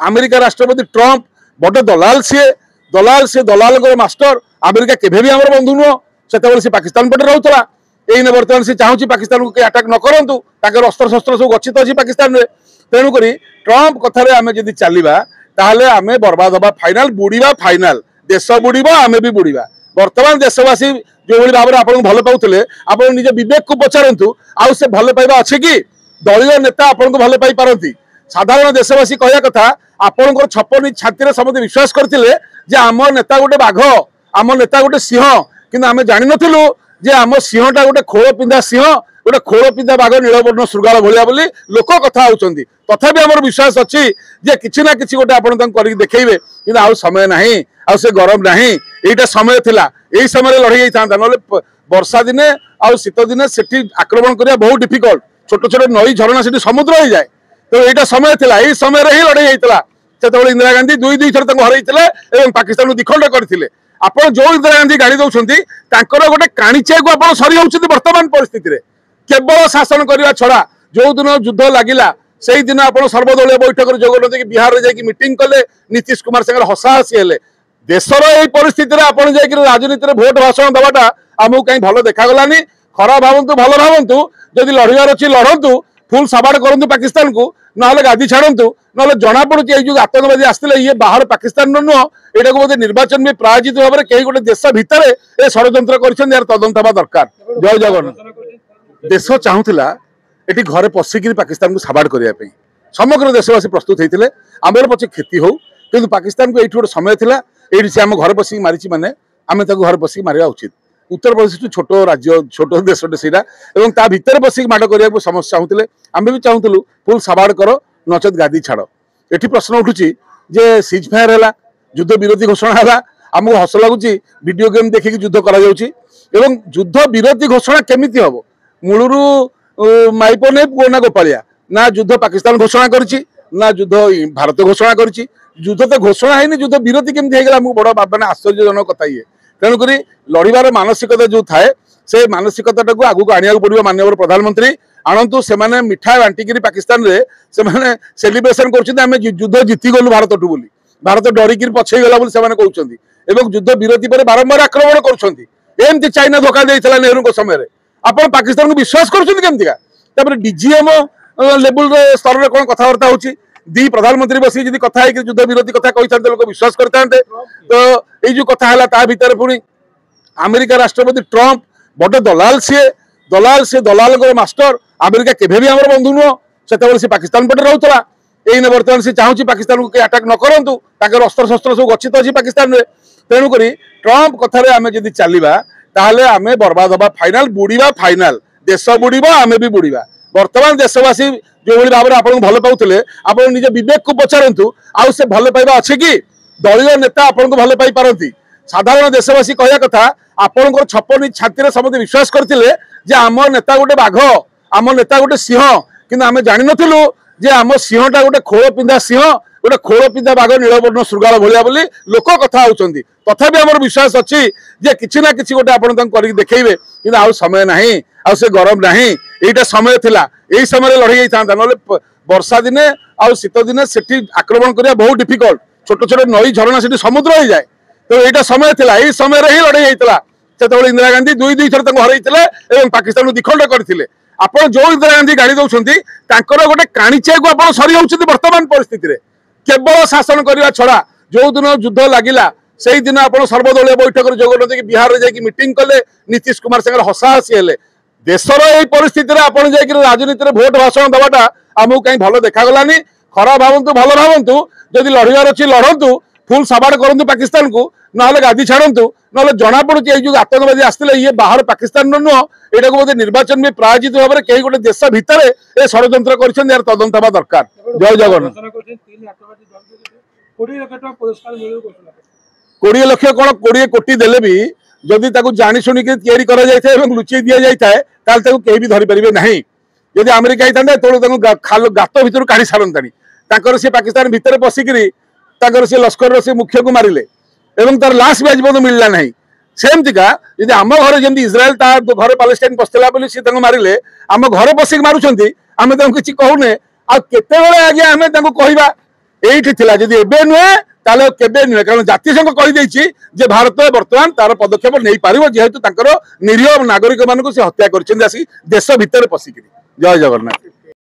America राष्ट्रपति Trump बड़ दलाल सी दलाल master America केभे भी आमर बंधु नुह से पाकिस्तान पटे रोला एने बर्तमान से चाहूँ पाकिस्तान को अटैक न करूँ अस्त्र शस्त्र सब गच्छित अच्छी पाकिस्तान में तेणुक ट्रंप कथार आम जब चलवा ताहले आम बर्बाद हवा फाइनाल बुड़ीबा फाइनाल देश बुड़ीब आम भी बुड़ीबा वर्तमान देशवासी जो भाव में आपको भल पाते आप निज विवेक को पचारतु आउ से भल पाइबा अच्छे कि दलीय नेता आपको भल पाई पारती साधारण देशवासी कहया कथा आपंकर छपन छाती समस्त विश्वास करते आम नेता गोटे बाघ आम नेता गोटे सिंह कि आम जान नु जे आम सिंहटा गोटे खोल पिंधा सिंह गोटे खोल पिंधा बाघ नीलवर्ण श्रृगाल भाया लोक कथा होती तथापि आम विश्वास अच्छी जे किसी ना कि गोटे आप देखिए कि आउ समय ना आउ से गरम ना यहाँ समय थिला यही समय लड़े था ना वर्षा दिने आउ शीत दिने से आक्रमण करने बहुत डिफिकल्ट छोट छोट नई झरणा से समुद्र हो जाए तो यहाँ समय थिला यही समय ही लड़े होता से इंदिरा गांधी दुई थर हर पाकिस्तान दिखंड करते आप जो इंदिरा गांधी गाड़ी दौरान गोटे काणीचे को आप सरी होती वर्तमान परिस्थिति में केवल शासन करने छड़ा जो दिन युद्ध लगिला से दिन आप सर्वदलीय बैठक में जोग न बिहार में जाकि मीटिंग कले नीतीश कुमार सागर हसाहसी हेले देशर यही परिस्थिति आप राजनीति में भोट भाषण दवाटा आमको कहीं भल देखागलानी खराब भावतु भल भावतु जदि लड़ार अच्छी लड़तु फुल सबाड़ करूँ पाकिस्तान को ना गादी छाड़ू ना जना पड़ी जो आतंकवादी आसते ये बाहर पाकिस्तान नुह यहाँ को बोधे निर्वाचन में प्रायोजित भाव में कई गोटे देश भितर ये षड्यंत्र कर तदंत हवा दरकार जय जगन्नाथ देश चाहूला ये घरे पशिकी पाकिस्तान को सबाड़ करने समग्र देशवासी प्रस्तुत होते आमर पचे क्षति हो कि पाकिस्तान को ये गोटे समय था ये से आम घर पशिकी मारी माने आम घर पशिकी मारा उचित उत्तर प्रदेश छोट राज्य छोट देशटे से भितर बसिक माड़ करने को समस्या चाहूले आम भी चाहूलु फुल सबाड़ कर नचेत गादी छाड़ ये प्रश्न उठू जे सीज फायर है युद्ध विरोधी घोषणा है आमको हस लगुच वीडियो गेम देखिए युद्ध कर युद्ध विरोधी घोषणा केमी हम मूलरू माइप नहीं पुना गोपालिया ना युद्ध पाकिस्तान घोषणा करी ना युद्ध भारत घोषणा करी युद्ध तो घोषणा है युद्ध विरोधी केमी आमको बड़ मानने आश्चर्यजनक कथा ये तेणुक लड़ार मानसिकता जो थाए से मानसिकता को आगू आने पड़ो माननीय प्रधानमंत्री आणतु से मिठा बांटिकी पाकिस्तान रे से सेलिब्रेशन कर युद्ध जीतीगलु भारत टू बोली भारत डरिकी पछेगला कहते युद्ध विरोधी पर बारंबार आक्रमण कर चाइना धोखा देता नेहरू समय आप पाकिस्तान को विश्वास कर डीजीएम लेवल स्तर में कौन कथबार्ता हो दी प्रधानमंत्री बस जी कथा युद्ध विरोधी कथा कही लोग विश्वास करते तो ये जो कथा है भितर पुणी अमेरिका राष्ट्रपति ट्रंप बड़ दलाल सी दलाल मास्टर अमेरिका केभे भी आमर बंधु नुह से पाकिस्तान पटे रोला यही बर्तमान से चाहूँ पाकिस्तान को अटैक न करूँ अस्त्र शस्त्र सब गच्छित अच्छी पाकिस्तान में तेणुक ट्रंप कथार आम जब चलवा ताहले आम बर्बाद हवा फाइनाल बुड़ीबा फाइनाल देश बुड़ीब आम भी बुड़ीबा वर्तमान देशवासी जो भाव में आपको भल पाते आप निज विवेक को पचारतु आउ से भल पाइबा अच्छे कि दलीय नेता आपको भल पाई पारती साधारण देशवासी कहया कथा आपंकर छपन छाती समस्त विश्वास करते आम नेता गोटे बाघ आम नेता गोटे सिंह कि आम जान नु जे आम सिंहटा गोटे खोल पिंधा सिंह गोटे खोल पिंधा बाघ नीलवर्ण श्रृगाल भाया लोक कथा होती तथापि आम विश्वास अच्छी जे किसी ना कि गोटे आप देखिए कि आउ समय ना आउ से गरम ना यहाँ समय थिला यही समय लड़े था ना वर्षा दिने आउ शीत दिने से आक्रमण करने बहुत डिफिकल्ट छोट छोट नई झरणा से समुद्र हो जाए तो यहाँ समय था यही समय ही लड़े होता से इंदिरा गांधी दुई थर हर पाकिस्तान दिखंड करते आप जो इंदिरा गांधी गाड़ी दौरान गोटे काणीचे को आप सरी होती वर्तमान परिस्थिति में केवल शासन करने छड़ा जो दिन युद्ध लगिला से दिन आप सर्वदलीय बैठक में जोग न बिहार में जाकि मीटिंग कले नीतीश कुमार सागर हसाहसी हेले देशर यही परिस्थिति में आप राजनीति में भोट भाषण दवाटा आमको कहीं भल देखागलानी खराब भावतु भल भावतु जदि लड़ार अच्छी लड़तु फुल सबाड़ करूँ पाकिस्तान को ना गादी छाड़ू ना जना पड़ी जो आतंकवादी आसते ये बाहर पाकिस्तान नुह यहाँ को बोधे निर्वाचन में प्रायोजित भाव में कई गोटे देश भितर ये षड्यंत्र कर तदंत हवा दरकार जय जगन्नाथ 20 लाख कौन 20 कोटी देले भी जदि जानी शुणिक लुचई दि जाए कहीं भी धरी पारे ना जदि अमेरिका होता तो गात भर काढ़ी सारंतानी सी पाकिस्तान भितर पशिकी सी लस्कर से मुख्य को मारे एवं तार लाश भी आज बहुत मिलला ना सेमतिका जब आम घर जमी इज्राएल घर पालेस्टाइन पसला सी मारे आम घर पशिक मारुंट आम किसी कहूने आते आज्ञा आम कहवा এইটি थिला जदि एबे नुहे ताले केबे नुहे कारण जातिसंघ कहि दैछि जे भारत वर्तमान तार पदक्षेप नहीं पारिबो जेहेतु तांकर निरीह नागरिक मानको से हत्या करछिन आसी देश भितर पसिकरी। जय जगन्नाथ।